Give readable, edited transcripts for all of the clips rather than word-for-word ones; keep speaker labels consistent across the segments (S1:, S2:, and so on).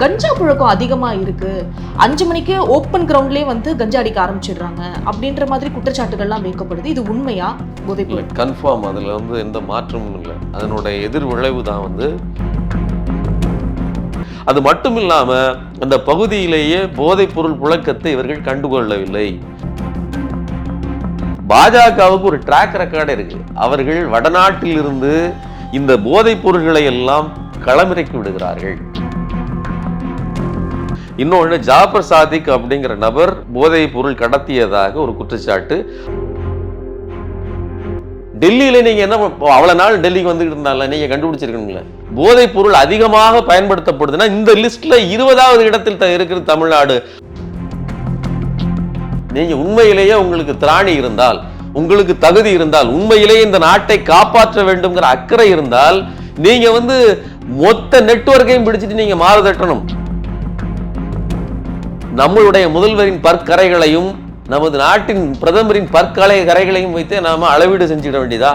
S1: கஞ்சா புழக்கம் அதிகமா இருக்கு, 5 மணிக்கு ஓப்பன் கிரவுண்ட்லயே வந்து கஞ்சா அடிக்க ஆரம்பிச்சிடுறாங்க அப்படின்ற மாதிரி குற்றச்சாட்டுகள்லாம் வைக்கப்படுது. இது உண்மையா? போதைப்பொருள்
S2: கன்ஃபார்ம், அதுல வந்து எந்த மாற்றமும் இல்லை. அதனுடைய எதிர் விளைவு தான் வந்து அது மட்டும் இல்லாம அந்த பகுதியிலேயே போதைப் பொருள் புழக்கத்தை இவர்கள் கண்டுகொள்ளவில்லை. பாஜகவுக்கு ஒரு ட்ராக் ரெக்கார்டு இருக்கு. அவர்கள் வடநாட்டில் இருந்து இந்த போதைப் பொருள்களை எல்லாம் களமிறக்கி விடுகிறார்கள். இன்னொன்று, ஜாபர் சாதிக் அப்படிங்கிற நபர் போதைப் பொருள் கடத்தியதாக ஒரு குற்றச்சாட்டு. டெல்லியில நீங்க என்ன அவ்வளவு நாள் டெல்லிக்கு வந்துகிட்டு இருந்தால நீங்க கண்டுபிடிச்சிருக்கீங்களா? போதைப் பொருள் அதிகமாக பயன்படுத்தப்படுதுன்னா இந்த லிஸ்ட்ல 20வது இடத்தில் இருக்கிறது தமிழ்நாடு. நீங்க உண்மையிலேயே உங்களுக்கு திராணி இருந்தால், உங்களுக்கு தகுதி இருந்தால், உண்மையிலேயே இந்த நாட்டை காப்பாற்ற வேண்டும்ங்கிற அக்கறை இருந்தால் நீங்க வந்து மொத்த நெட்வொர்க்கையும் பிடிச்சிட்டு நீங்க மாறு தட்டணும். நம்மளுடைய முதல்வரின் பற்கரைகளையும் நமது நாட்டின் பிரதமரின் கரைகளையும் வைத்து நாம அளவீடு செஞ்சிட வேண்டியதா?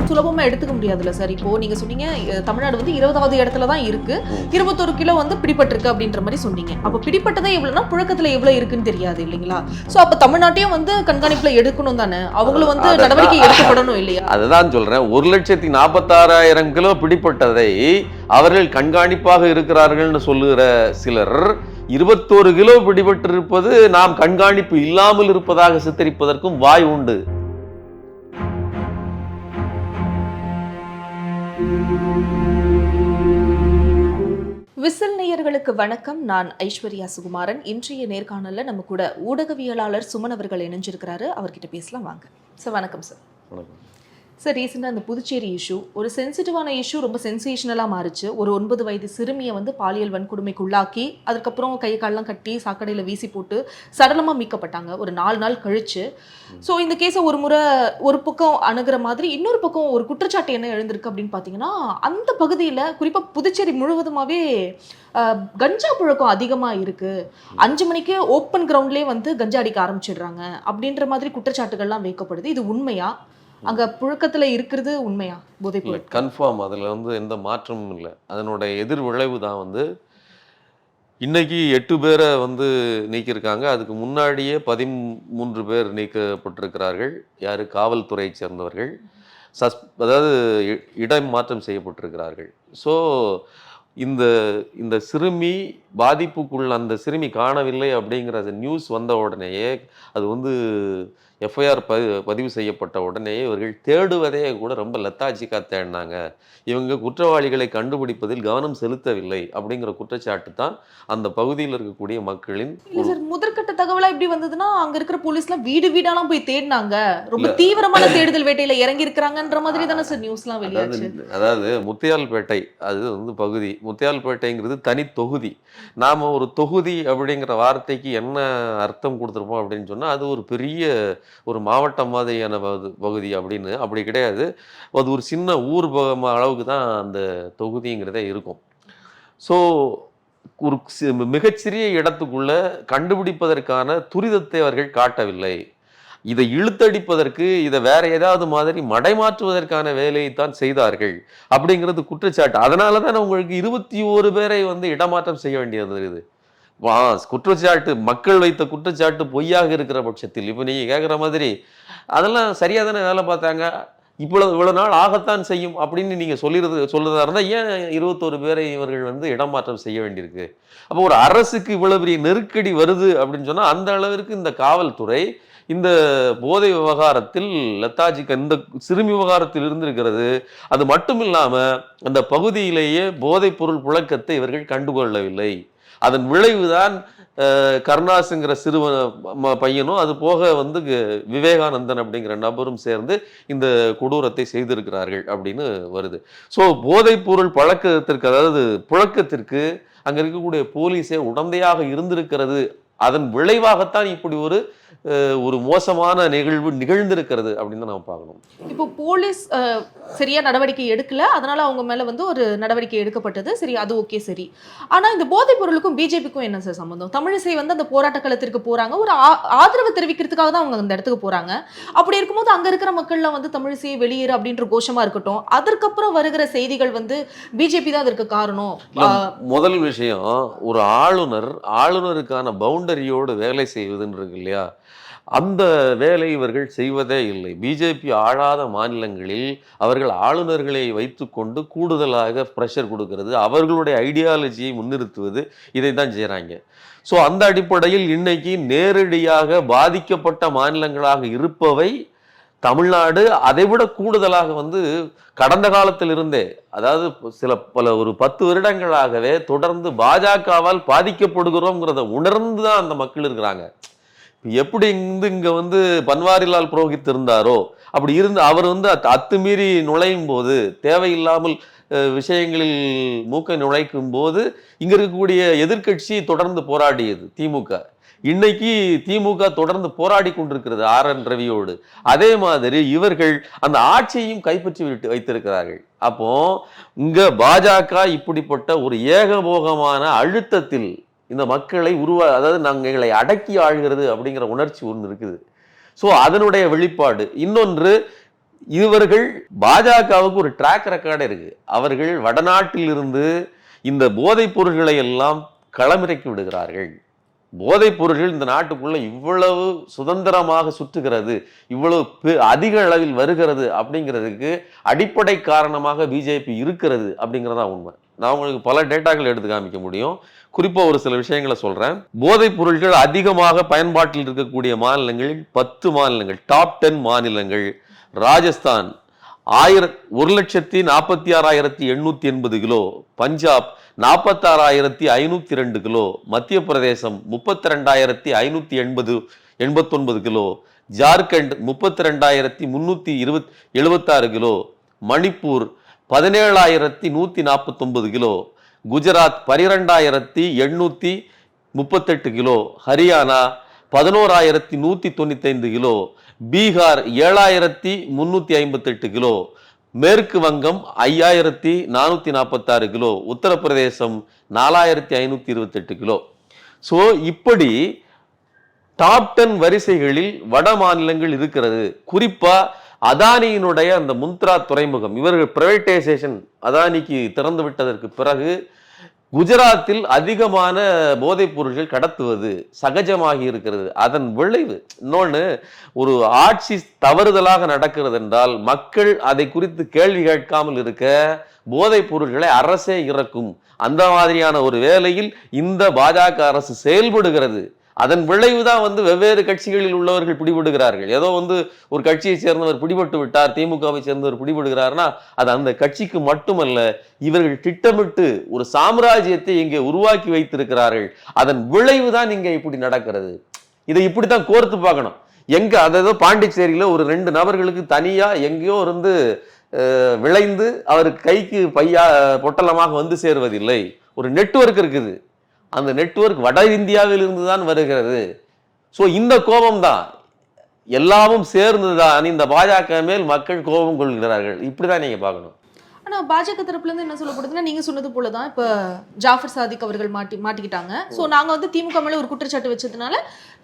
S1: சுலபமா எடுத்துக்க முடியாதுல்ல சார். இப்போ நீங்க சொன்னீங்க தமிழ்நாடு வந்து 20வது இடத்துல தான் இருக்கு, 21 கிலோ வந்து பிடிபட்டிருக்கு அப்படின்ற மாதிரி சொன்னீங்க. அப்ப பிடிப்பட்டதே எவ்வளவுனா புழக்கத்துல எவ்வளவு இருக்குன்னு தெரியாது இல்லைங்களா? சோ அப்ப தமிழ்நாட்டையும் வந்து கண்காணிப்புல எடுக்கணும் தானே, அவங்களும் வந்து நடவடிக்கை எடுக்கப்படணும் இல்லையா?
S2: அதுதான் சொல்றேன். 1,46,000 கிலோ பிடிப்பட்டதை அவர்கள் கண்காணிப்பாக இருக்கிறார்கள் சொல்லுகிற சிலர் 21 கிலோ பிடிபட்டிருப்பது நாம் கண்காணிப்பு இல்லாமல் இருப்பதாக சித்தரிப்பதற்கும் வாய் உண்டு.
S1: விசில் நேயர்களுக்கு வணக்கம். நான் ஐஸ்வர்யா சுகுமாரன். இன்றைய நேர்காணல்ல நம்ம கூட ஊடகவியலாளர் சுமன் அவர்கள் இணைஞ்சிருக்கிறாரு. அவர்கிட்ட பேசலாம் வாங்க சார். வணக்கம் சார்.
S2: வணக்கம்
S1: சார். ரீசெண்டாக அந்த புதுச்சேரி இஷ்யூ ஒரு சென்சிட்டிவான இஷ்யூ, ரொம்ப சென்சேஷனலாக மாறிச்சு. ஒரு 9 வயது சிறுமியை வந்து பாலியல் வன்கொடுமைக்கு உள்ளாக்கி அதுக்கப்புறம் கை காலெல்லாம் கட்டி சாக்கடையில் வீசி போட்டு சடலமாக மீட்கப்பட்டாங்க ஒரு 4 நாள் கழிச்சு. ஸோ இந்த கேஸை ஒரு முறை ஒரு பக்கம் அணுகிற மாதிரி, இன்னொரு பக்கம் ஒரு குற்றச்சாட்டு என்ன எழுந்திருக்கு அப்படின்னு பார்த்தீங்கன்னா, அந்த பகுதியில் குறிப்பாக புதுச்சேரி முழுவதுமாகவே கஞ்சா புழக்கம் அதிகமாக இருக்குது, 5 மணிக்கு ஓப்பன் கிரவுண்ட்லேயே வந்து கஞ்சா அடிக்க ஆரம்பிச்சிடுறாங்க அப்படின்ற மாதிரி குற்றச்சாட்டுகள்லாம் வைக்கப்படுது. இது உண்மையா? அங்க புழக்கத்துல இருக்கிறது உண்மையா போதைப்பொருள்?
S2: கன்ஃபார்ம், அதுல வந்து எந்த மாற்றமும் இல்லை. அதனுடைய எதிர் விளைவு தான் வந்து இன்னைக்கு 8 பேரை வந்து நீக்கியிருக்காங்க. அதுக்கு முன்னாடியே 13 பேர் நீக்கப்பட்டிருக்கிறார்கள். யாரு? காவல்துறையை சேர்ந்தவர்கள். அதாவது இடம் மாற்றம் செய்யப்பட்டிருக்கிறார்கள். ஸோ இந்த இந்த சிறுமி பாதிப்புக்குள்ள அந்த சிறுமி காணவில்லை அப்படிங்கிற நியூஸ் வந்த உடனேயே, அது வந்து எஃப்ஐஆர் பதிவு செய்யப்பட்ட உடனேயே இவர்கள் தேடுவதே கூட ரொம்ப லெத்தாஜிக்காக தேடினாங்க. இவங்க குற்றவாளிகளை கண்டுபிடிப்பதில் கவனம் செலுத்தவில்லை அப்படிங்கிற குற்றச்சாட்டு தான் அந்த பகுதியில் இருக்கக்கூடிய மக்களின்.
S1: இல்ல சார், முதற்கட்ட தகவலா எப்படி வந்ததுன்னா, அங்க இருக்கிற போலீஸ்லாம் வீடு வீடாலாம் போய் தேடினாங்க, ரொம்ப தீவிரமான தேடுதல் வேட்டையில இறங்கி இருக்கிறாங்கன்ற மாதிரி தானே சார் நியூஸ்லாம் வெளியாச்சு.
S2: அதாவது முத்தியால்பேட்டை அது வந்து பகுதி, முத்தியால்பேட்டைங்கிறது தனி தொகுதி. நாம ஒரு தொகுதி அப்படிங்கிற வார்த்தைக்கு என்ன அர்த்தம் கொடுத்துருப்போம் அப்படின்னு சொன்னா, அது ஒரு பெரிய ஒரு மாவட்டம் மாதிரியான பகுதி அப்படின்னு. அப்படி கிடையாது. அது ஒரு சின்ன ஊர் அளவுக்கு தான் அந்த தொகுதிங்கிறதே இருக்கும். ஸோ ஒரு மிகச்சிறிய இடத்துக்குள்ள கண்டுபிடிப்பதற்கான துரிதத்தை அவர்கள் காட்டவில்லை. இதை இழுத்தடிப்பதற்கு, இதை வேற ஏதாவது மாதிரி மடைமாற்றுவதற்கான வேலையை தான் செய்தார்கள் அப்படிங்கிறது குற்றச்சாட்டு. அதனால தான் உங்களுக்கு 21 பேரை வந்து இடமாற்றம் செய்ய வேண்டியது இருக்குது. குற்றச்சாட்டு, மக்கள் வைத்த குற்றச்சாட்டு பொய்யாக இருக்கிற பட்சத்தில், இப்போ நீங்க கேட்குற மாதிரி அதெல்லாம் சரியா தானே வேலை பார்த்தாங்க, இவ்வளவு நாள் ஆகத்தான் செய்யும் அப்படின்னு நீங்க சொல்லுறதா இருந்தால் ஏன் 21 பேரை இவர்கள் வந்து இடமாற்றம் செய்ய வேண்டியிருக்கு? அப்போ ஒரு அரசுக்கு இவ்வளவு பெரிய நெருக்கடி வருது அப்படின்னு சொன்னா, அந்த அளவிற்கு இந்த காவல்துறை இந்த போதை விவகாரத்தில் லெத்தாஜிக்க இந்த சிறுமி விவகாரத்தில் இருந்திருக்கிறது. அது மட்டும் இல்லாம அந்த பகுதியிலேயே போதைப் பொருள் புழக்கத்தை இவர்கள் கண்டுகொள்ளவில்லை. அதன் விளைவுதான் கருணாசுங்கிற பையனும், அது போக வந்து விவேகானந்தன் அப்படிங்கிற நபரும் சேர்ந்து இந்த கொடூரத்தை செய்திருக்கிறார்கள் அப்படின்னு வருது. ஸோ போதைப் பொருள் பழக்கத்திற்கு, அதாவது புழக்கத்திற்கு அங்க இருக்கக்கூடிய போலீஸே உடந்தையாக இருந்திருக்கிறது. அதன் விளைவாகத்தான் இப்படி ஒரு ஒரு மோசமான நிகழ்வு நிகழ்ந்திருக்கிறது அப்படின்னு தான் நம்ம பார்க்கணும்.
S1: இப்போ போலீஸ் சரியா நடவடிக்கை எடுக்கல, அதனால அவங்க மேல வந்து ஒரு நடவடிக்கை எடுக்கப்பட்டது, சரி அது ஓகே சரி. ஆனா இந்த போதைப் பொருளுக்கும் பிஜேபிக்கும் என்ன சார் சம்பந்தம்? தமிழிசை வந்து அந்த போராட்ட களத்திற்கு போறாங்க, ஒரு ஆதரவு தெரிவிக்கிறதுக்காக தான் அவங்க அந்த இடத்துக்கு போறாங்க. அப்படி இருக்கும்போது அங்க இருக்கிற மக்கள்லாம் வந்து தமிழிசையை வெளியேறு அப்படின்ற கோஷமா இருக்கட்டும், அதற்கப்புறம் வருகிற செய்திகள் வந்து பிஜேபி தான் அதற்கு காரணம்.
S2: முதல் விஷயம், ஒரு ஆளுநருக்கான பவுண்டரியோடு வேலை செய்வதுன்னு இருக்கு இல்லையா, அந்த வேலை இவர்கள் செய்வதே இல்லை. பிஜேபி ஆளாத மாநிலங்களில் அவர்கள் ஆளுநர்களை வைத்துக்கொண்டு கூடுதலாக ப்ரெஷர் கொடுக்கிறது, அவர்களுடைய ஐடியாலஜியை முன்னிறுத்துவது, இதை தான் செய்கிறாங்க. ஸோ அந்த அடிப்படையில் இன்னைக்கு நேரடியாக பாதிக்கப்பட்ட மாநிலங்களாக இருப்பவை தமிழ்நாடு, அதைவிட கூடுதலாக வந்து கடந்த காலத்தில் இருந்தே, அதாவது ஒரு 10 வருடங்களாகவே தொடர்ந்து பாஜகவால் பாதிக்கப்படுகிறோங்கிறத உணர்ந்து தான் அந்த மக்கள் இருக்கிறாங்க. எப்படி இங்க வந்து பன்வாரிலால் புரோஹித் இருந்தாரோ அப்படி இருந்து அவர் வந்து அத்துமீறி நுழையும் போது, தேவையில்லாமல் விஷயங்களில் மூக்கை நுழைக்கும் போது இங்க இருக்கக்கூடிய எதிர்க்கட்சி தொடர்ந்து போராடியது திமுக. இன்னைக்கு திமுக தொடர்ந்து போராடி கொண்டிருக்கிறது RN ரவியோடு. அதே மாதிரி இவர்கள் அந்த ஆட்சியையும் கைப்பற்றி வைத்திருக்கிறார்கள். அப்போ இங்க பாஜக இப்படிப்பட்ட ஒரு ஏகபோகமான அழுத்தத்தில் இந்த மக்களை அதாவது எங்களை அடக்கி ஆழ்கிறது அப்படிங்கிற உணர்ச்சி ஒன்று இருக்குது. ஸோ அதனுடைய வெளிப்பாடு. இன்னொன்று, இவர்கள் பாஜகவுக்கு ஒரு ட்ராக் ரெக்கார்டு இருக்கு. அவர்கள் வடநாட்டில் இருந்து இந்த போதைப் பொருள்களை எல்லாம் களமிறக்கி விடுகிறார்கள். போதைப் பொருள்கள் இந்த நாட்டுக்குள்ள இவ்வளவு சுதந்திரமாக சுற்றுகிறது, இவ்வளவு அதிக அளவில் வருகிறது அப்படிங்கிறதுக்கு அடிப்படை காரணமாக பிஜேபி இருக்கிறது அப்படிங்கிறதா உண்மை. நான் உங்களுக்கு பல டேட்டாக்கள் எடுத்து காமிக்க முடியும். குறிப்பா ஒரு சில விஷயங்களை சொல்றேன். போதைப் பொருட்கள் அதிகமாக பயன்பாட்டில் இருக்கக்கூடிய மாநிலங்களில் 10 மாநிலங்கள், டாப் 10 மாநிலங்கள். ராஜஸ்தான் 1,46,880 கிலோ, பஞ்சாப் 46,502 கிலோ, மத்திய பிரதேசம் 32,589 kilo, Jharkhand 32,376 kilo, Manipur 17,149 kilo, Gujarat 12,838 kilo, Haryana 11,195 kilo, Bihar 7,358 kilo, மேற்கு வங்கம் 5,446 கிலோ, உத்தரப்பிரதேசம் 4,528 கிலோ. ஸோ இப்படி டாப் 10 வரிசைகளில் வட மாநிலங்கள் இருக்கிறது. குறிப்பா அதானியினுடைய அந்த முந்த்ரா துறைமுகம், இவர்கள் பிரைவேட்டைசேஷன் அதானிக்கு திறந்து விட்டதற்கு பிறகு குஜராத்தில் அதிகமான போதைப் பொருட்கள் கடத்துவது சகஜமாகி இருக்கிறது. அதன் விளைவு இன்னொன்று, ஒரு ஆட்சி தவறுதலாக நடக்கிறது என்றால் மக்கள் அதை குறித்து கேள்வி கேட்காமல் இருக்க போதைப் பொருட்களை அரசே இறக்கும். அந்த மாதிரியான ஒரு வேளையில் இந்த பாஜக அரசு செயல்படுகிறது. அதன் விளைவுதான் வந்து வெவ்வேறு கட்சிகளில் உள்ளவர்கள் பிடிபடுகிறார்கள். ஏதோ வந்து ஒரு கட்சியை சேர்ந்தவர் பிடிபட்டு விட்டார், திமுகவை சேர்ந்தவர் பிடிபடுகிறார்னா அது அந்த கட்சிக்கு மட்டுமல்ல, இவர்கள் திட்டமிட்டு ஒரு சாம்ராஜ்யத்தை இங்கே உருவாக்கி வைத்திருக்கிறார்கள். அதன் விளைவுதான் இங்க இப்படி நடக்கிறது. இதை இப்படித்தான் கோர்த்து பார்க்கணும். எங்க அதாவது பாண்டிச்சேரியில ஒரு 2 நபர்களுக்கு தனியா எங்கேயோ இருந்து விளைந்து அவருக்கு கைக்கு பொட்டலமாக வந்து சேருவதில்லை. ஒரு நெட்வொர்க் இருக்குது. அந்த நெட்வொர்க் வட இந்தியாவில் இருந்துதான் வருகிறது. சோ இந்த கோபம் தான், எல்லாமும் சேர்ந்துதான் இந்த பாஜக மேல் மக்கள் கோபம் கொள்கிறார்கள். இப்படிதான் நீங்க பார்க்கணும்.
S1: ஆனா பாஜக தரப்புல இருந்து என்ன சொல்லப்படுதுன்னா, நீங்க சொன்னது போலதான் இப்ப ஜாஃபர் சாதிக் அவர்கள் மாட்டிக்கிட்டாங்க. சோ நாங்க வந்து திமுக மேல ஒரு குற்றச்சாட்டு வச்சதுனால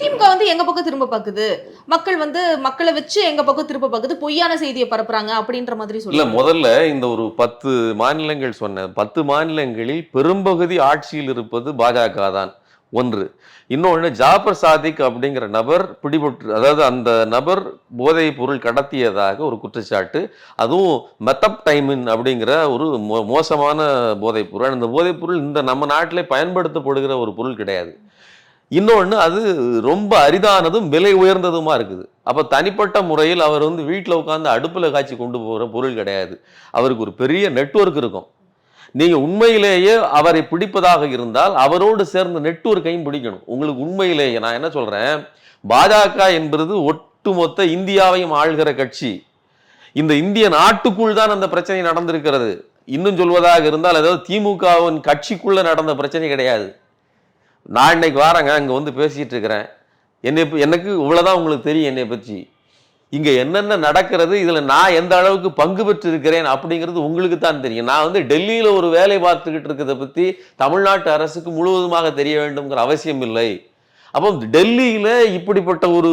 S1: திமுக வந்து எங்க பக்கம் திரும்ப பாக்குது, மக்கள் வந்து மக்களை வச்சு எங்க பக்கம் திரும்ப பாக்குது, பொய்யான செய்தியை பரப்புறாங்க அப்படின்ற மாதிரி சொல்ல.
S2: முதல்ல இந்த ஒரு 10 மாநிலங்கள் சொன்ன 10 மாநிலங்களில் பெரும்பகுதி ஆட்சியில் இருப்பது பாஜக தான் ஒன்று. இன்னொன்று, ஜாஃபர் சாதிக் அப்படிங்கிற நபர் பிடிபட்டு, அதாவது அந்த நபர் போதைப் பொருள் கடத்தியதாக ஒரு குற்றச்சாட்டு. அதுவும் மெத்தப்டைமின் அப்படிங்கிற ஒரு மோசமான போதைப் பொருள். அந்த போதைப் பொருள் இந்த நம்ம நாட்டிலே பயன்படுத்தப்படுகிற ஒரு பொருள் கிடையாது. இன்னொன்று, அது ரொம்ப அரிதானதும் விலை உயர்ந்ததுமா இருக்குது. அப்போ தனிப்பட்ட முறையில் அவர் வந்து வீட்டில் உட்காந்து அடுப்பில் காய்ச்சி கொண்டு போகிற பொருள் கிடையாது. அவருக்கு ஒரு பெரிய நெட்வொர்க் இருக்கும். நீங்க உண்மையிலேயே அவரை பிடிப்பதாக இருந்தால் அவரோடு சேர்ந்த நெட்வொர்க்கையும் பிடிக்கணும். உங்களுக்கு உண்மையிலேயே நான் என்ன சொல்றேன், பாஜக என்பது ஒட்டுமொத்த இந்தியாவையும் ஆள்கிற கட்சி. இந்த இந்திய நாட்டுக்குள் தான் அந்த பிரச்சனை நடந்திருக்கிறது. இன்னும் சொல்வதாக இருந்தால் அதாவது திமுகவின் கட்சிக்குள்ள நடந்த பிரச்சனை கிடையாது. நான் இன்னைக்கு வாரங்க அங்க வந்து பேசிட்டு இருக்கிறேன். எனக்கு இவ்வளவுதான் உங்களுக்கு தெரியும் என்னை பற்றி. இங்க என்னென்ன நடக்கிறது, இதுல நான் எந்த அளவுக்கு பங்கு பெற்று இருக்கிறேன் அப்படிங்கிறது உங்களுக்கு தான் தெரியும். நான் வந்து டெல்லியில ஒரு வேலை பார்த்துக்கிட்டு இருக்கிறத பத்தி தமிழ்நாட்டு அரசுக்கு முழுவதுமாக தெரிய வேண்டும்ங்கிற அவசியம் இல்லை. அப்போ டெல்லியில இப்படிப்பட்ட ஒரு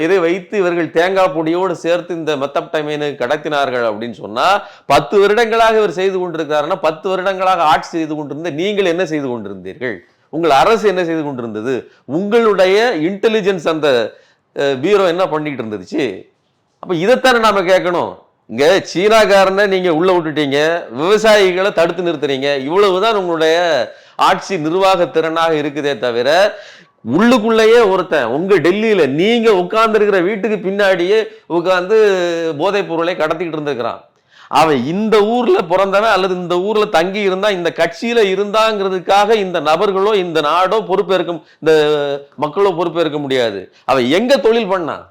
S2: இதை வைத்து இவர்கள் தேங்காய் பொடியோடு சேர்த்து இந்த மெத்தப்டைமைனை கடத்தினார்கள் அப்படின்னு சொன்னா 10 வருடங்களாக இவர் செய்து கொண்டிருக்கிறாருன்னா 10 வருடங்களாக ஆட்சி செய்து கொண்டிருந்த நீங்கள் என்ன செய்து கொண்டிருந்தீர்கள்? உங்கள் அரசு என்ன செய்து கொண்டிருந்தது? உங்களுடைய இன்டெலிஜென்ஸ் அந்த பீரோ என்ன பண்ணிட்டு இருந்துச்சு? அப்ப இதைத்தானே நாம கேட்கணும். இங்க சீனாக்காரனை நீங்க உள்ள விட்டுட்டீங்க, விவசாயிகளை தடுத்து நிறுத்துறீங்க, இவ்வளவுதான் உங்களுடைய ஆட்சி நிர்வாக திறனாக இருக்குதே தவிர உள்ளுக்குள்ளேயே ஒருத்தன் உங்க டெல்லியில நீங்க உட்கார்ந்து இருக்கிற வீட்டுக்கு பின்னாடியே உட்கார்ந்து போதைப் பொருளை கடத்திக்கிட்டு இருந்திருக்கிறான். அவன் இந்த ஊர்ல பிறந்தவன் அல்லது இந்த ஊர்ல தங்கி இருந்தா இந்த கட்சியில இருந்தாங்கிறதுக்காக இந்த நபர்களோ இந்த நாடோ பொறுப்பேற்க, இந்த மக்களோ பொறுப்பேற்க முடியாது. அவன் எங்க தொழில் பண்ணான்?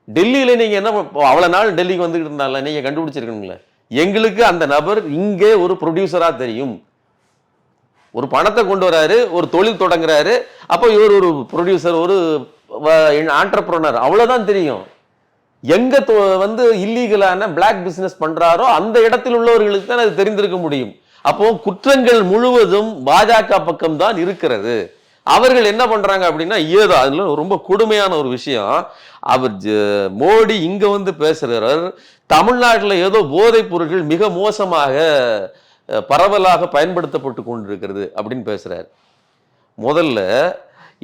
S2: டெல்லியில நீங்க என்ன அவ்வளவு நாள் டெல்லிக்கு வந்துகிட்டு இருந்தால நீங்க கண்டுபிடிச்சிருக்கீங்களா? எங்களுக்கு அந்த நபர் இங்கே ஒரு ப்ரொடியூசரா தெரியும், ஒரு பணத்தை கொண்டு வராரு, ஒரு தொழில் தொடங்குறாரு, அப்போ இவர் ஒரு ப்ரொடியூசர், ஒரு ஆண்டர்பிரனர், அவ்வளவுதான் தெரியும். எங்க வந்து இல்லீகலான பிளாக் பிசினஸ் பண்றாரோ அந்த இடத்தில் உள்ளவர்களுக்கு தான் அது தெரிந்திருக்க முடியும். அப்போ குற்றங்கள் முழுவதும் பாஜக பக்கம் தான் இருக்கிறது. அவர்கள் என்ன பண்றாங்க அப்படின்னா, ஏதோ அதுல ரொம்ப கொடுமையான ஒரு விஷயம், அவர் மோடி இங்க வந்து பேசுறார், தமிழ்நாட்டில் ஏதோ போதைப் பொருட்கள் மிக மோசமாக பரவலாக பயன்படுத்தப்பட்டு கொண்டிருக்கிறது அப்படின்னு பேசுறாரு. முதல்ல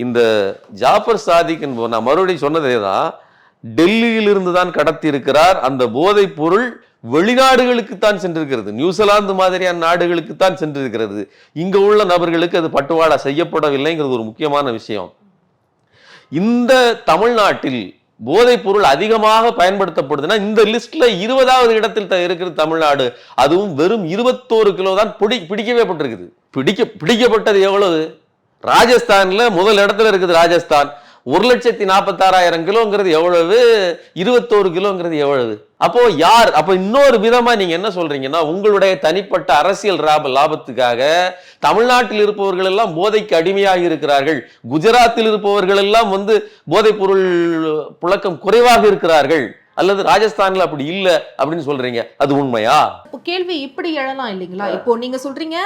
S2: இந்த ஜாஃபர் சாதிக் என்பவர், நான் மறுபடியும் சொன்னதே தான், டெல்லியிலிருந்து தான் கடத்தி இருக்கிறார். அந்த போதைப் பொருள் வெளிநாடுகளுக்கு தான் சென்றிருக்கிறது, நியூசிலாந்து மாதிரியான நாடுகளுக்கு தான் சென்றிருக்கிறது. இங்க உள்ள நபர்களுக்கு அது பட்டுவாடா செய்யப்படவில்லைங்கிறது ஒரு முக்கியமான விஷயம். இந்த தமிழ்நாட்டில் போதைப் பொருள் அதிகமாக பயன்படுத்தப்படுதுன்னா இந்த லிஸ்ட்ல 20வது இடத்தில் இருக்கிற தமிழ்நாடு. அதுவும் வெறும் 21 கிலோ தான் பிடிக்கவே பட்டிருக்குது. பிடிக்கப்பட்டது எவ்வளவு? ராஜஸ்தான்ல முதல் இடத்துல இருக்குது ராஜஸ்தான். 1,46,000 கிலோங்கிறது எவ்வளவு? 21 கிலோங்கிறது எவ்வளவு? அப்போ யார்? அப்போ இன்னொரு விதமா நீங்க என்ன சொல்றீங்கன்னா, உங்களுடைய தனிப்பட்ட அரசியல் லாபத்துக்காக தமிழ்நாட்டில் இருப்பவர்கள் எல்லாம் போதைக்கு அடிமையாக இருக்கிறார்கள், குஜராத்தில் இருப்பவர்கள் எல்லாம் வந்து போதைப் பொருள் புழக்கம் குறைவாக இருக்கிறார்கள், அல்லது ராஜஸ்தான்ல அப்படி இல்ல அப்படின்னு சொல்றீங்க. அது உண்மையா?
S1: இப்போ கேள்வி இப்படி எழலாம் இல்லைங்களா? இப்போ நீங்க சொல்றீங்க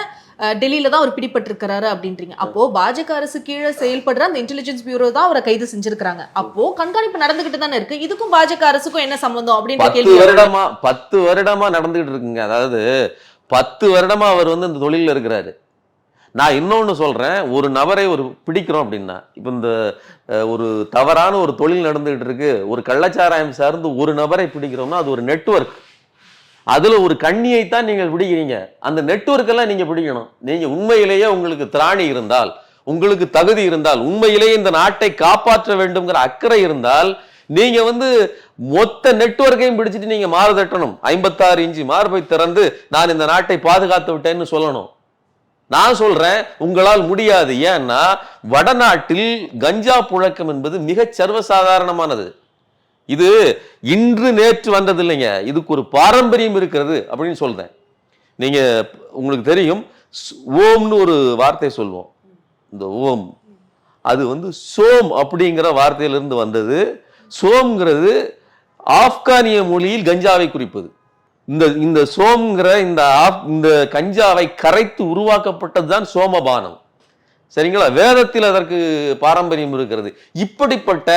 S1: டெல்லியில தான் அவர் பிடிபட்டிருக்கிறாரு அப்படின்றீங்க. அப்போ பாஜக அரசு கீழே செயல்படுற அந்த இன்டெலிஜென்ஸ் பியூரோ தான் அவரை கைது செஞ்சிருக்காங்க. அப்போ கண்காணிப்பு நடந்துகிட்டு தானே இருக்கு. இதுக்கும் பாஜக அரசுக்கும் என்ன சம்பந்தம் அப்படின்ற கேள்வி
S2: 10 வருடமா நடந்துகிட்டு இருக்குங்க. அதாவது 10 வருடமா அவர் வந்து இந்த தொழில இருக்கிறாரு. நான் இன்னொன்னு சொல்றேன், ஒரு நபரை பிடிக்கிறோம் அப்படின்னா, இப்ப இந்த ஒரு தவறான ஒரு தொழில் நடந்துகிட்டு இருக்கு, ஒரு கள்ளச்சாராயம் சார்ந்து ஒரு நபரை பிடிக்கிறோம்னா அது ஒரு நெட்வொர்க். அதுல ஒரு கண்ணியைத்தான் நீங்கள் பிடிக்கிறீங்க. அந்த நெட்வொர்க் எல்லாம் நீங்க பிடிக்கணும். நீங்க உண்மையிலேயே உங்களுக்கு திராணி இருந்தால், உங்களுக்கு தகுதி இருந்தால், உண்மையிலேயே இந்த நாட்டை காப்பாற்ற வேண்டும்ங்கிற அக்கறை இருந்தால், நீங்க வந்து மொத்த நெட்வொர்க்கையும் பிடிச்சிட்டு நீங்க மாறு தட்டணும். 56 இன்ச்சு மார்பை திறந்து நான் இந்த நாட்டை பாதுகாத்து விட்டேன்னு சொல்லணும். நான் சொல்றேன், உங்களால் முடியாது. ஏன்னா வடநாட்டில் கஞ்சா புழக்கம் என்பது மிக சர்வசாதாரணமானது. இது இன்று நேற்று வந்தது இல்லைங்க, இதுக்கு ஒரு பாரம்பரியம் இருக்கிறது அப்படின்னு சொல்றேன். நீங்க உங்களுக்கு தெரியும், ஓம்னு ஒரு வார்த்தை சொல்லுவோம். இந்த ஓம் அது வந்து சோம் அப்படிங்கிற வார்த்தையிலிருந்து வந்தது. சோம்ங்கிறது ஆப்கானிய மொழியில் கஞ்சாவை குறிப்பது. இந்த சோம்ங்கிற இந்த கஞ்சாவை கரைத்து உருவாக்கப்பட்டதுதான் சோமபானம். சரிங்களா? வேதத்தில் அதற்கு பாரம்பரியம் இருக்கிறது. இப்படிப்பட்ட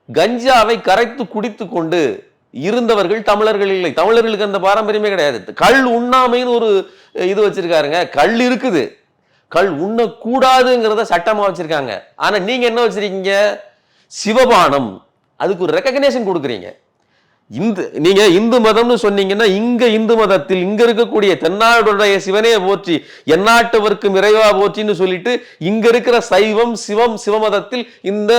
S2: கஞ்சாவை கரைத்து குடித்து கொண்டு இருந்தவர்கள் தமிழர்கள் இல்லை. தமிழர்களுக்கு அந்த பாரம்பரியமே கிடையாது. கள் உண்ணாமைன்னு ஒரு இது வச்சிருக்காருங்க. கள் இருக்குது, கள் உண்ணக்கூடாதுங்கிறத சட்டமா வச்சிருக்காங்க. ஆனா நீங்க என்ன வச்சிருக்கீங்க? சிவபானம். அதுக்கு ஒரு ரெகக்னேஷன் கொடுக்குறீங்க. நீங்க இந்து மதம்னு சொன்னீங்கன்னா, இங்க இந்து மதத்தில் இங்க இருக்கக்கூடிய தென்னாடுடைய சிவனே போற்றி எந்நாட்டவர்க்கும் இறைவா போற்றின்னு சொல்லிட்டு இங்க இருக்கிற சைவம் சிவம் சிவமதத்தில் இந்த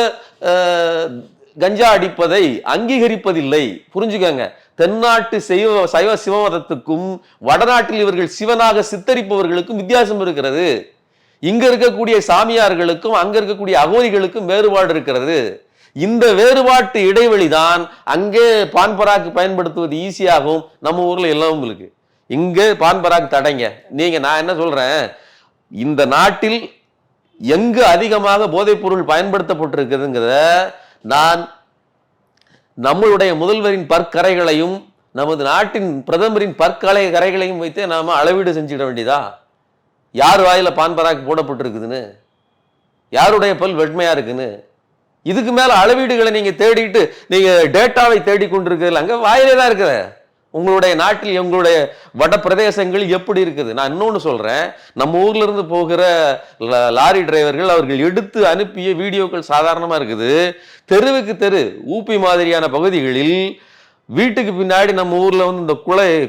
S2: கஞ்சா அடிப்பதை அங்கீகரிப்பதில்லை. புரிஞ்சுக்கங்க. தென்னாட்டு சைவ சிவமதத்துக்கும் வடநாட்டில் இவர்கள் சிவனாக சித்தரிப்பவர்களுக்கும் வித்தியாசம் இருக்கிறது. இங்க இருக்கக்கூடிய சாமியார்களுக்கும் அங்க இருக்கக்கூடிய அகோரிகளுக்கும் வேறுபாடு இருக்கிறது. இந்த வேறுபாட்டு இடைவெளிதான் அங்கே பான்பராக்கு பயன்படுத்துவது ஈஸியாகவும் நம்ம ஊர்ல எல்லாம் இருக்கு. இங்க பான்பராக்கு தடைங்க. நான் என்ன சொல்றேன், இந்த நாட்டில் எங்கு அதிகமாக போதைப் பொருள் பயன்படுத்தப்பட்டிருக்குதுங்கிறத நான் நம்மளுடைய முதல்வரின் பற்கரைகளையும் நமது நாட்டின் பிரதமரின் கரைகளையும் வைத்து நாம அளவீடு செஞ்சிட வேண்டியதா? யார் வாயில பான் பராக் போடப்பட்டிருக்குதுன்னு, யாருடைய பல் வெண்மையா இருக்குன்னு, இதுக்கு மேல அளவீடுகளை நீங்க தேடிட்டு நீங்க டேட்டாவை தேடிக்கொண்டிருக்கிறதுல அங்க வாயிலே தான் இருக்கிற. உங்களுடைய நாட்டில் உங்களுடைய வட பிரதேசங்கள் எப்படி இருக்குது? நான் இன்னொன்னு சொல்றேன், நம்ம ஊர்ல இருந்து போகிற லாரி டிரைவர்கள் அவர்கள் எடுத்து அனுப்பிய வீடியோக்கள் சாதாரணமா இருக்குது. தெருவுக்கு தெரு ஊபி மாதிரியான பகுதிகளில் வீட்டுக்கு பின்னாடி நம்ம ஊர்ல வந்து இந்த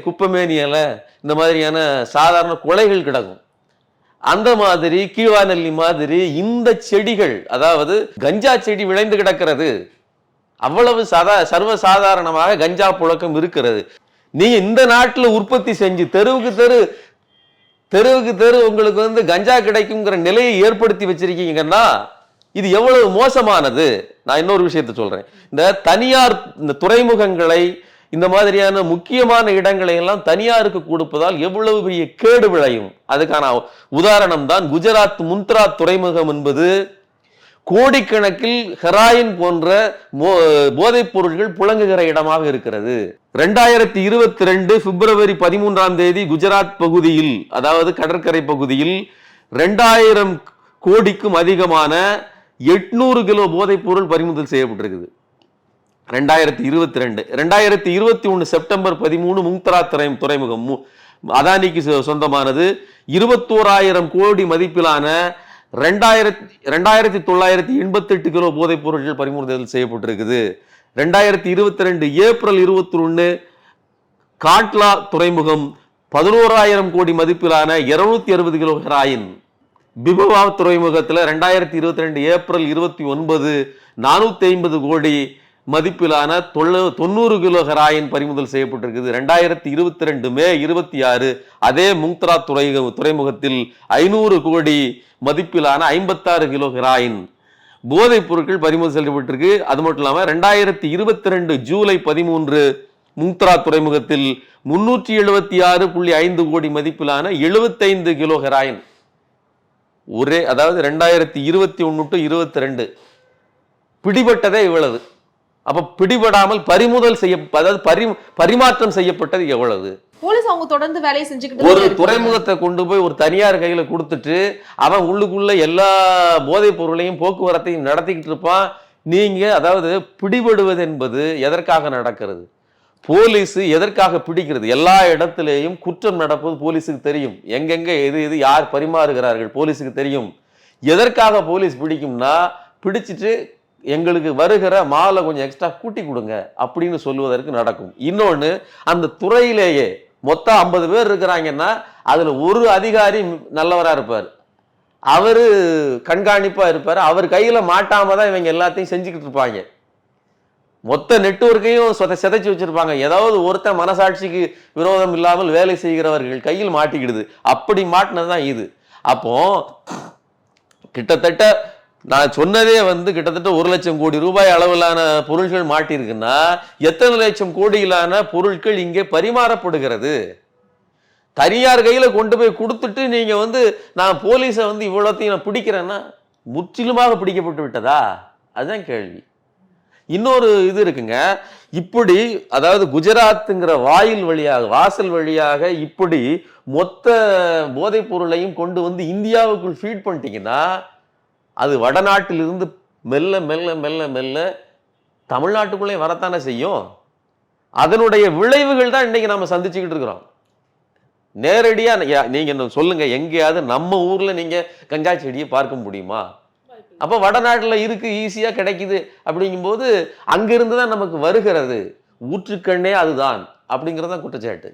S2: குப்பமேனியல இந்த மாதிரியான சாதாரண குலைகள் கிடக்கும். அந்த மாதிரி கீழ்வாநெல்லி மாதிரி இந்த செடிகள், அதாவது கஞ்சா செடி விளைந்து கிடக்கிறது. அவ்வளவு சர்வசாதாரணமாக கஞ்சா புழக்கம் இருக்கிறது. நீங்க இந்த நாட்டில் உற்பத்தி செஞ்சு தெருவுக்கு தெரு உங்களுக்கு வந்து கஞ்சா கிடைக்குங்கிற நிலையை ஏற்படுத்தி வச்சிருக்கீங்கன்னா இது எவ்வளவு மோசமானது. நான் இன்னொரு விஷயத்தை சொல்றேன், இந்த தனியார் இந்த துறைமுகங்களை இந்த மாதிரியான முக்கியமான இடங்களை எல்லாம் தனியாருக்கு கொடுப்பதால் எவ்வளவு பெரிய கேடு விளையும். அதுக்கான உதாரணம் தான் குஜராத் முந்த்ரா துறைமுகம் என்பது. கோடிக்கணக்கில் ஹெராயின் போன்ற போதைப் பொருட்கள் புழங்குகிற இடமாக இருக்கிறது. 2022 பிப்ரவரி 13 குஜராத் பகுதியில், அதாவது கடற்கரை பகுதியில் 2000 கோடிக்கும் அதிகமான 800 கிலோ போதைப் பொருள் பறிமுதல் செய்யப்பட்டிருக்குது. 2022 2021 செப்டம்பர் 13 முங்த்ரா துறைமுகம் அதானிக்கு சொந்தமானது. 21,000 கோடி மதிப்பிலான 2,988 கிலோ போதைப் பொருட்கள் பறிமுதல் செய்யப்பட்டிருக்குது. 2022 ஏப்ரல் 21 காட்லா துறைமுகம் 11,000 கோடி மதிப்பிலான 260 கிலோ ஹெராயின். பிபவா துறைமுகத்தில் 2022 ஏப்ரல் 29 450 கோடி மதிப்பிலான 90 கிலோ ஹெராயின் பறிமுதல் செய்யப்பட்டிருக்குது. 2022 மே 26 அதே முங்த்ரா துறைமுகத்தில் 500 கோடி மதிப்பிலான 56 கிலோ ஹெராயின் போதைப் பொருட்கள் பறிமுதல் செய்யப்பட்டிருக்கு. அது மட்டும் இல்லாம 2022 ஜூலை 13 முங்த்ரா துறைமுகத்தில் 376.5 கோடி மதிப்பிலான 75 கிலோ ஹெராயின் ஒரே, அதாவது 2021 to 22 பிடிபட்டதே இவ்வளவு. அப்ப பிடிபடாமல் பறிமுதல் அதாவது பரிமாற்றம் செய்யப்பட்டது எவ்வளவு?
S1: போலீஸ் அவங்க தொடர்ந்து வேலையை செஞ்சுக்கிட்டு
S2: ஒரு துறைமுகத்தை கொண்டு போய் ஒரு தனியார் கையில கொடுத்துட்டு அவன் உள்ளுக்குள்ள எல்லா போதைப் பொருளையும் போக்குவரத்தையும் நடத்திக்கிட்டு இருப்பான். நீங்க அதாவது பிடிபடுவது என்பது எதற்காக நடக்கிறது? போலீஸ் எதற்காக பிடிக்கிறது? எல்லா இடத்திலேயும் குற்றம் நடப்பது போலீஸுக்கு தெரியும். எங்கெங்க எது யார் பரிமாறுகிறார்கள் போலீஸுக்கு தெரியும். எதற்காக போலீஸ் பிடிக்கும்னா, பிடிச்சிட்டு எங்களுக்கு வருகிற மாலை கொஞ்சம் எக்ஸ்ட்ரா கூட்டி கொடுங்க அப்படின்னு சொல்லுவதற்கு நடக்கும். இன்னொன்னு, அந்த துறையிலேயே மொத்தம் 50 பேர் இருக்கிறாங்கன்னா அதுல ஒரு அதிகாரி நல்லவரா இருப்பார், அவரு கண்காணிப்பா இருப்பாரு, அவர் கையில மாட்டாம தான் இவங்க எல்லாத்தையும் செஞ்சுக்கிட்டு இருப்பாங்க. மொத்த நெட்வொர்க்கையும் சிதைச்சு வச்சிருப்பாங்க. ஏதாவது ஒருத்தன் மனசாட்சிக்கு விரோதம் இல்லாமல் வேலை செய்கிறவர்கள் கையில் மாட்டிக்கிடுது. அப்படி மாட்டினதுதான் இது. அப்போ கிட்டத்தட்ட நான் சொன்னதே வந்து கிட்டத்தட்ட 1 லட்சம் கோடி ரூபாய் அளவிலான பொருட்கள் மாட்டிருக்குன்னா எத்தனை லட்சம் கோடியிலான பொருட்கள் இங்கே பரிமாறப்படுகிறது? தனியார் கையில கொண்டு போய் கொடுத்துட்டு நீங்க வந்து நான் போலீஸை வந்து இவ்வளோத்தையும் நான் பிடிக்கிறேன்னா முற்றிலுமாக பிடிக்கப்பட்டு விட்டதா? அதுதான் கேள்வி. இன்னொரு இது இருக்குங்க, இப்படி அதாவது குஜராத்துங்கிற வாசல் வழியாக இப்படி மொத்த போதைப் பொருளையும் கொண்டு வந்து இந்தியாவுக்குள் ஃபீட் பண்ணிட்டீங்கன்னா அது வடநாட்டிலிருந்து மெல்ல மெல்ல மெல்ல மெல்ல தமிழ்நாட்டுக்குள்ளே வரத்தானே செய்யும். அதனுடைய விளைவுகள் தான் இன்னைக்கு நாம சந்திச்சுக்கிட்டு இருக்கிறோம். நேரடியா நீங்க என்ன சொல்லுங்க, எங்கேயாவது நம்ம ஊர்ல நீங்க கஞ்சா செடியை பார்க்க முடியுமா? அப்ப வடநாட்டுல இருக்கு, ஈஸியா கிடைக்குது. அப்படிங்கும்போது அங்கிருந்து தான் நமக்கு வருகிறது. ஊற்றுக்கண்ணே அதுதான் அப்படிங்கறதான் குற்றச்சாட்டு.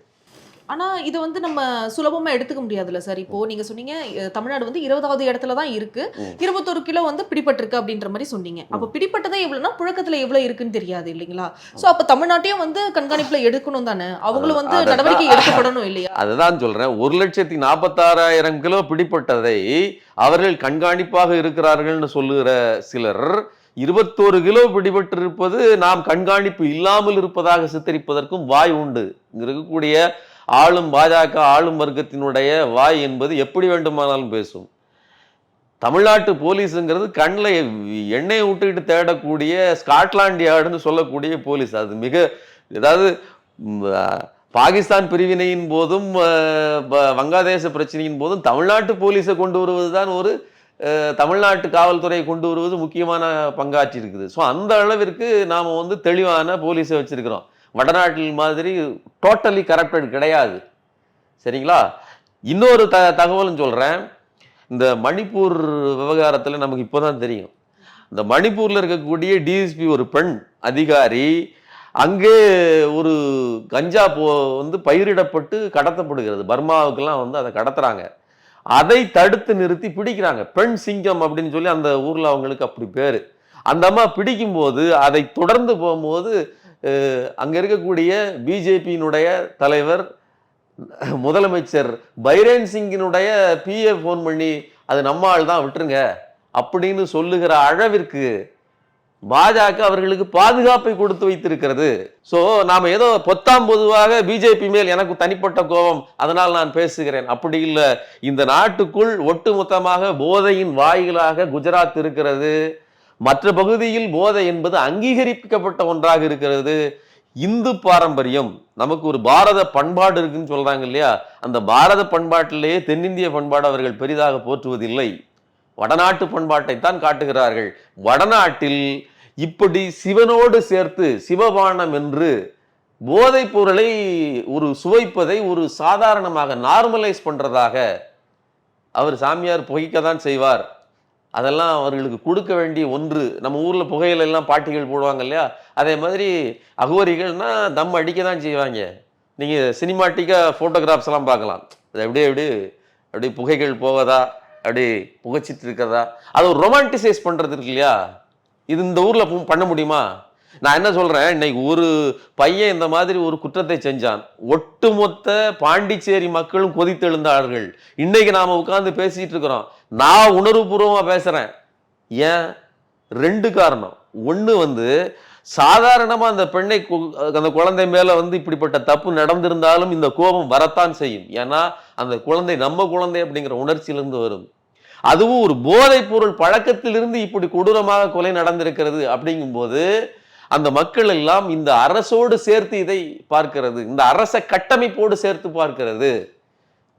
S1: ஆனா இது வந்து நம்ம சுலபமா எடுத்துக்க முடியாதுல்ல சார். இப்போ நீங்க சொன்னீங்க தமிழ்நாடு வந்து 20வது இடத்துல தான் இருக்கு, 21 கிலோ வந்து பிடிபட்டிருக்கு அப்படின்ற மாதிரி சொன்னீங்க. அப்ப பிடிப்பட்டதே எவ்வளவுனா புழக்கத்துல எவ்வளவு இருக்குன்னு தெரியாது இல்லைங்களா? சோ அப்ப தமிழ்நாட்டையும் வந்து கண்காணிப்புல எடுக்கணும் தானே, அவங்களும் வந்து நடவடிக்கை எடுக்கப்படணும் இல்லையா? அதுதான்
S2: சொல்றேன், 1,46,000 கிலோ பிடிப்பட்டதை அவர்கள் கண்காணிப்பாக இருக்கிறார்கள்னு சொல்லுகிற சிலர் 21 கிலோ பிடிபட்டிருப்பது நாம் கண்காணிப்பு இல்லாமல் இருப்பதாக சித்தரிப்பதற்கும் வாய் உண்டு. இருக்கக்கூடிய பாஜக ஆளும் வர்க்கத்தினுடைய வாய் என்பது எப்படி வேண்டுமானாலும் பேசும். தமிழ்நாட்டு போலீஸுங்கிறது கண்ணில் எண்ணெயை விட்டுக்கிட்டு தேடக்கூடிய ஸ்காட்லாண்ட் யார்டுன்னு சொல்லக்கூடிய போலீஸ். அது மிக ஏதாவது பாகிஸ்தான் பிரிவினையின் போதும் வங்காளதேச பிரச்சனையின் போதும் தமிழ்நாட்டு போலீஸை கொண்டு வருவதுதான் ஒரு தமிழ்நாட்டு காவல்துறையை கொண்டு வருவது முக்கியமான பங்காற்றி இருக்குது. ஸோ அந்த அளவிற்கு நாம் வந்து தெளிவான போலீஸை வச்சிருக்கிறோம். வடநாட்டில் மாதிரி டோட்டலி கரப்டட் கிடையாது. சரிங்களா? இன்னொரு தகவலும் சொல்கிறேன். இந்த மணிப்பூர் விவகாரத்தில் நமக்கு இப்போதான் தெரியும். இந்த மணிப்பூரில் இருக்கக்கூடிய டிஎஸ்பி ஒரு பெண் அதிகாரி அங்கே ஒரு கஞ்சா வந்து பயிரிடப்பட்டு கடத்தப்படுகிறது. பர்மாவுக்கெல்லாம் வந்து அதை கடத்துறாங்க. அதை தடுத்து நிறுத்தி பிடிக்கிறாங்க. பெண் சிங்கம் அப்படின்னு சொல்லி அந்த ஊர்ல அவங்களுக்கு அப்படி பேரு. அந்த அம்மா பிடிக்கும் போது அதை தொடர்ந்து போகும்போது அங்க இருக்கக்கூடிய பிஜேபியினுடைய தலைவர் முதலமைச்சர் பைரேன் சிங்கினுடைய பிஏ போன் பண்ணி அது நம்ம ஆள் தான் விட்டுருங்க அப்படின்னு சொல்லுகிற அளவிற்கு பாஜக அவர்களுக்கு பாதுகாப்பை கொடுத்து வைத்திருக்கிறது. சோ நாம ஏதோ பொத்தாம் பொதுவாக பிஜேபி மேல் எனக்கு தனிப்பட்ட கோபம் அதனால் நான் பேசுகிறேன் அப்படி இல்லை. இந்த நாட்டுக்குள் ஒட்டுமொத்தமாக போதையின் வாயிலாக குஜராத் இருக்கிறது. மற்ற பகுதியில் போதை என்பது அங்கீகரிக்கப்பட்ட ஒன்றாக இருக்கிறது. இந்து பாரம்பரியம், நமக்கு ஒரு பாரத பண்பாடு இருக்குன்னு சொல்றாங்க இல்லையா? அந்த பாரத பண்பாட்டிலேயே தென்னிந்திய பண்பாடு அவர்கள் பெரிதாக போற்றுவதில்லை. வடநாட்டு பண்பாட்டை தான் காட்டுகிறார்கள். வடநாட்டில் இப்படி சிவனோடு சேர்த்து சிவபானம் என்று போதைப் பொருளை ஒரு சுவைப்பதை ஒரு சாதாரணமாக நார்மலைஸ் பண்றதாக அவர் சாமியார் புகைக்கத்தான் செய்வார். அதெல்லாம் அவர்களுக்கு கொடுக்க வேண்டிய ஒன்று. நம்ம ஊர்ல புகையில எல்லாம் பாட்டிகள் போடுவாங்க இல்லையா? அதே மாதிரி அகோரிகள்னா தம் அடிக்க தான் செய்வாங்க. நீங்க சினிமாட்டிக்கா போட்டோகிராஃப்ஸ் எல்லாம் பார்க்கலாம். அது அப்படியே புகைகள் போவதா, அப்படி புகைச்சிட்டு இருக்கிறதா, அதை ஒரு ரொமான்டிசைஸ் பண்றது இருக்கு இல்லையா? இது இந்த ஊர்ல பண்ண முடியுமா? நான் என்ன சொல்றேன், இன்னைக்கு ஒரு பையன் இந்த மாதிரி ஒரு குற்றத்தை செஞ்சான், ஒட்டுமொத்த பாண்டிச்சேரி மக்களும் கொதித்தெழுந்தார்கள். இன்னைக்கு நாம உட்கார்ந்து பேசிட்டு இருக்கிறோம். நான் உணர்வுபூர்வமா பேசுறேன். ஏன்? ரெண்டு காரணம். ஒண்ணு வந்து சாதாரணமா அந்த பெண்ணை அந்த குழந்தை மேல வந்து இப்படிப்பட்ட தப்பு நடந்திருந்தாலும் இந்த கோபம் வரத்தான் செய்யும். ஏன்னா அந்த குழந்தை நம்ம குழந்தை அப்படிங்கிற உணர்ச்சியிலிருந்து வரும். அதுவும் ஒரு போதைப் பொருள் பழக்கத்திலிருந்து இப்படி கொடூரமாக கொலை நடந்திருக்கிறது அப்படிங்கும் போது அந்த மக்கள் எல்லாம் இந்த அரசோடு சேர்த்து இதை பார்க்கிறது, இந்த அரச கட்டமைப்போடு சேர்த்து பார்க்கிறது.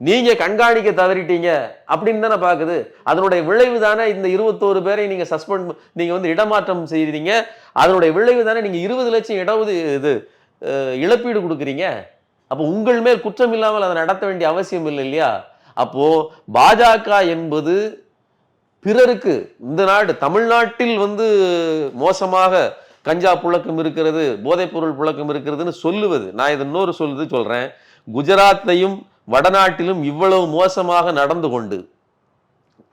S2: நீங்க கண்காணிக்க தவறிட்டீங்க அப்படின்னு தானே பாக்குது. அதனுடைய விளைவு தானே இந்த 21 பேரை நீங்க சஸ்பெண்ட், நீங்க வந்து இடமாற்றம் செய்றீங்க. அதனுடைய விளைவு தானே நீங்க 20 லட்சம் இழப்பீடு கொடுக்குறீங்க. அப்போ உங்கள் மேல் குற்றம் இல்லாமல் அதை நடத்த வேண்டிய அவசியம் இல்லை இல்லையா? அப்போ பாஜக என்பது பிறருக்கு, இந்த நாடு தமிழ்நாட்டில் வந்து மோசமாக கஞ்சா புழக்கம் இருக்கிறது, போதைப் பொருள் புழக்கம் இருக்கிறதுன்னு சொல்லுவது. நான் இது இன்னொரு சொல்றேன். குஜராத்தையும் வடநாட்டிலும் இவ்வளவு மோசமாக நடந்து கொண்டு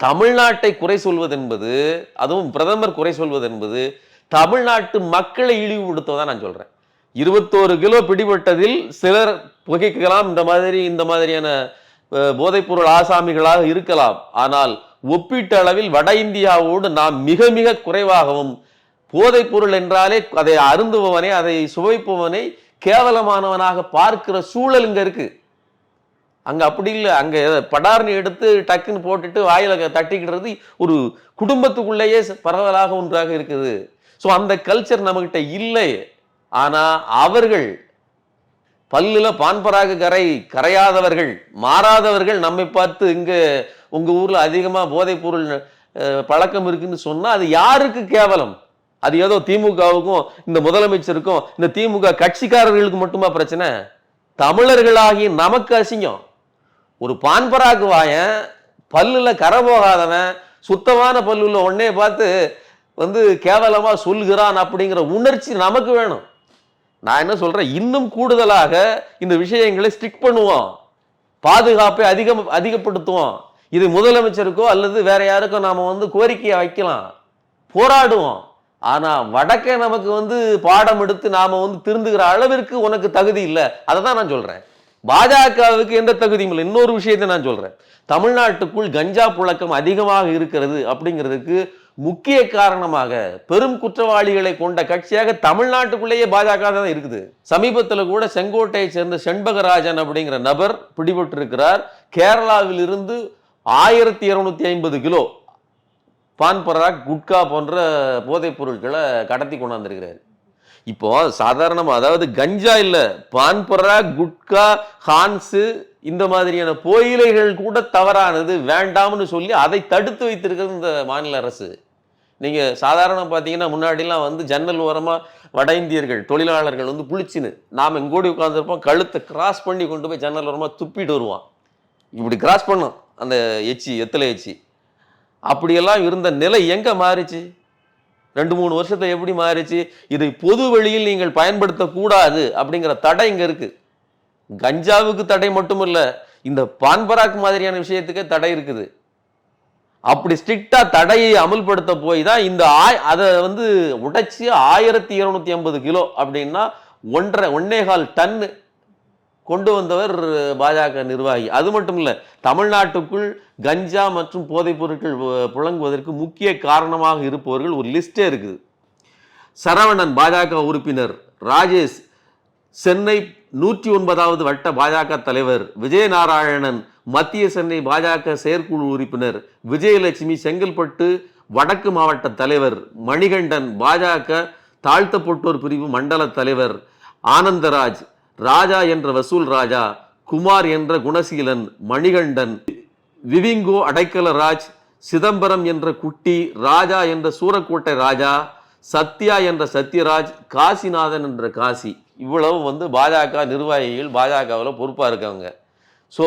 S2: தமிழ்நாட்டை குறை சொல்வது என்பது, அதுவும் பிரதமர் குறை சொல்வது என்பது தமிழ்நாட்டு மக்களை இழிவுபடுத்துவதான் நான் சொல்றேன். 21 கிலோ பிடிபட்டதில் சிலர் புகைக்கலாம், இந்த மாதிரியான போதைப் பொருள் ஆசாமிகளாக இருக்கலாம். ஆனால் ஒப்பீட்டு அளவில் வட இந்தியாவோடு நாம் மிக மிக குறைவாகவும், போதைப் பொருள் என்றாலே அதை அருந்துபவனை, அதை சுவைப்பவனை கேவலமானவனாக பார்க்கிற சூழல் இங்க இருக்கு. அங்க அப்படி இல்லை. அங்க படார்னு எடுத்து டக்குன்னு போட்டுட்டு வாயில தட்டிக்கிறது ஒரு குடும்பத்துக்குள்ளேயே பரவலாக ஒன்றாக இருக்குது. ஸோ அந்த கல்ச்சர் நம்மகிட்ட இல்லை. ஆனா அவர்கள் பல்லுல பான்பராக கரையாதவர்கள், மாறாதவர்கள் நம்மை பார்த்து இங்க உங்க ஊர்ல அதிகமா போதைப் பொருள் பழக்கம் இருக்குன்னு சொன்னா அது யாருக்கு கேவலம்? அது ஏதோ திமுகவுக்கும் இந்த முதலமைச்சருக்கும் இந்த திமுக கட்சிக்காரர்களுக்கு மட்டுமா பிரச்சனை? தமிழர்களாகி நமக்கு அசிங்கம். ஒரு பான்பராக்கு வாயன், பல்லுல கரை போகாதவன், சுத்தமான பல்லுல ஒன்னே பார்த்து வந்து கேவலமா சொல்கிறான் அப்படிங்கிற உணர்ச்சி நமக்கு வேணும். நான் என்ன சொல்றேன், இன்னும் கூடுதலாக இந்த விஷயங்களை ஸ்ட்ரிக்ட் பண்ணுவோம், பாதுகாப்பை அதிகப்படுத்துவோம். இது முதலமைச்சருக்கோ அல்லது வேற யாருக்கோ நாம வந்து கோரிக்கையை வைக்கலாம், போராடுவோம். ஆனா வடக்க நமக்கு வந்து பாடம் எடுத்து நாம வந்து திருந்துகிற அளவிற்கு உனக்கு தகுதி இல்லை. அதை தான் நான் சொல்றேன். பாஜகவுக்கு எந்த தகுதியும் இல்லை. இன்னொரு விஷயத்தை நான் சொல்றேன், தமிழ்நாட்டுக்குள் கஞ்சா புழக்கம் அதிகமாக இருக்கிறது அப்படிங்கிறதுக்கு முக்கிய காரணமாக பெரும் குற்றவாளிகளை கொண்ட கட்சியாக தமிழ்நாட்டுக்குள்ளேயே பாஜக தான் இருக்குது. சமீபத்தில் கூட செங்கோட்டையை சேர்ந்த செண்பகராஜன் அப்படிங்கிற நபர் பிடிபட்டிருக்கிறார். கேரளாவில் இருந்து 1250 கிலோ பான் பராக், குட்கா போன்ற போதைப் பொருட்களை கடத்தி கொண்டாந்துருக்கிறாரு. இப்போ சாதாரணமா, அதாவது கஞ்சா இல்ல, பான் பராக், குட்கா, ஹான்ஸு இந்த மாதிரியான புகையிலைகள் கூட தவறானது, வேண்டாம்னு சொல்லி அதை தடுத்து வைத்திருக்கிறது இந்த மாநில அரசு. நீங்க சாதாரண பார்த்தீங்கன்னா முன்னாடிலாம் வந்து ஜன்னல் ஓரமா வட இந்தியர்கள் தொழிலாளர்கள் வந்து புளிச்சின்னு நாம இங்கோடி உட்காந்துருப்போம், கழுத்தை கிராஸ் பண்ணி கொண்டு போய் ஜன்னல் ஓரமா துப்பிட்டு வருவான். இப்படி கிராஸ் பண்ணோம் அந்த எத்தலை எச்சி. அப்படியெல்லாம் இருந்த நிலை எங்க மாறிச்சு? 2-3 வருஷத்தை எப்படி மாறிச்சு? இதை பொது வெளியில் நீங்கள் பயன்படுத்தக்கூடாது அப்படிங்கிற தடை இங்க இருக்கு. கஞ்சாவுக்கு தடை மட்டும் இல்ல, இந்த பான் பராக் மாதிரியான விஷயத்துக்கே தடை இருக்குது. அப்படி ஸ்ட்ரிக்டா தடையை அமல்படுத்த போய் தான் இந்த அதை வந்து உடைச்சி 1250 கிலோ அப்படின்னா 1.25 டன் கொண்டு வந்தவர் பாஜக நிர்வாகி. அது மட்டும் இல்ல, தமிழ்நாட்டுக்குள் கஞ்சா மற்றும் போதைப் பொருட்கள் புழங்குவதற்கு முக்கிய காரணமாக இருப்பவர்கள் ஒரு லிஸ்டே இருக்குது. சரவணன் பாஜக உறுப்பினர், ராஜேஷ் சென்னை 109வது வட்ட பாஜக தலைவர், விஜயநாராயணன் மத்திய சென்னை பாஜக செயற்குழு உறுப்பினர், விஜயலட்சுமி செங்கல்பட்டு வடக்கு மாவட்ட தலைவர், மணிகண்டன் பாஜக தாழ்த்தப்பட்டோர் பிரிவு மண்டல தலைவர், ஆனந்தராஜ், ராஜா என்ற வசூல் ராஜா, குமார் என்ற குணசீலன், மணிகண்டன், விவிங்கோ அடைக்கலராஜ், சிதம்பரம் என்ற குட்டி, ராஜா என்ற சூரக்கோட்டை ராஜா, சத்யா என்ற சத்யராஜ், காசிநாதன் என்ற காசி, இவ்வளவு வந்து பாஜக நிர்வாகிகள் பாஜகவில் பொறுப்பா இருக்காங்க. ஸோ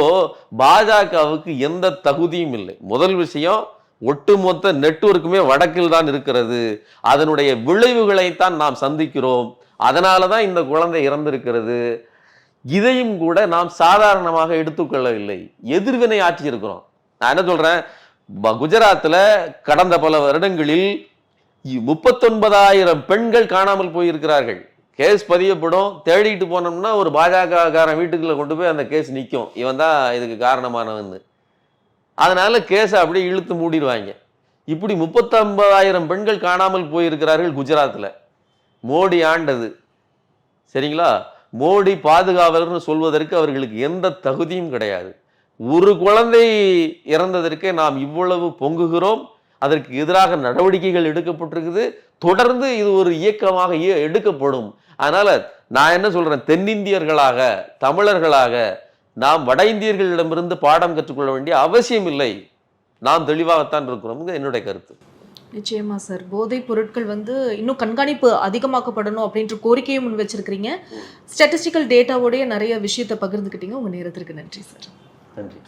S2: பாஜகவுக்கு எந்த தகுதியும் இல்லை. முதல் விஷயம், ஒட்டுமொத்த நெட்வொர்க்குமே வடக்கில் தான் இருக்கிறது. அதனுடைய விளைவுகளைத்தான் நாம் சந்திக்கிறோம். அதனால தான் இந்த குழந்தை இறந்திருக்கிறது. இதையும் கூட நாம் சாதாரணமாக எடுத்துக்கொள்ளவில்லை, எதிர்வினை ஆற்றி இருக்கிறோம். நான் என்ன சொல்றேன், குஜராத்தில் கடந்த பல வருடங்களில் 39,000 பெண்கள் காணாமல் போயிருக்கிறார்கள். கேஸ் பதியப்படும், தேடிட்டு போனோம்னா ஒரு பாஜகக்காரன் வீட்டுக்குள்ள கொண்டு போய் அந்த கேஸ் நிற்கும், இவன் தான் இதுக்கு காரணமானவன்னு. அதனால கேஸை அப்படியே இழுத்து மூடிடுவாங்க. இப்படி 39,000 பெண்கள் காணாமல் போயிருக்கிறார்கள் குஜராத்தில். மோடி ஆண்டது, சரிங்களா? மோடி பாதுகாவலர்னு சொல்வதற்கு அவர்களுக்கு எந்த தகுதியும் கிடையாது. ஒரு குழந்தை இறந்ததற்கே நாம் இவ்வளவு பொங்குகிறோம். அதற்கு எதிராக நடவடிக்கைகள் எடுக்கப்பட்டிருக்குது. தொடர்ந்து இது ஒரு இயக்கமாக எடுக்கப்படும். அதனால நான் என்ன சொல்றேன், தென்னிந்தியர்களாக, தமிழர்களாக நாம் வட இந்தியர்களிடமிருந்து பாடம் கற்றுக்கொள்ள வேண்டிய அவசியம் இல்லை. நாம் தெளிவாகத்தான் இருக்கிறோம், என்னுடைய கருத்து.
S1: நிச்சயமா சார், போதைப் பொருட்கள் வந்து இன்னும் கண்காணிப்பு அதிகமாக்கப்படணும் அப்படின்ற கோரிக்கையும் முன் வச்சிருக்கிறீங்க. ஸ்டாட்டிஸ்டிக்கல் டேட்டாவோடய நிறைய விஷயத்தை பகிர்ந்துக்கிட்டீங்க. உங்க நேரத்திற்கு நன்றி சார்.
S2: நன்றி.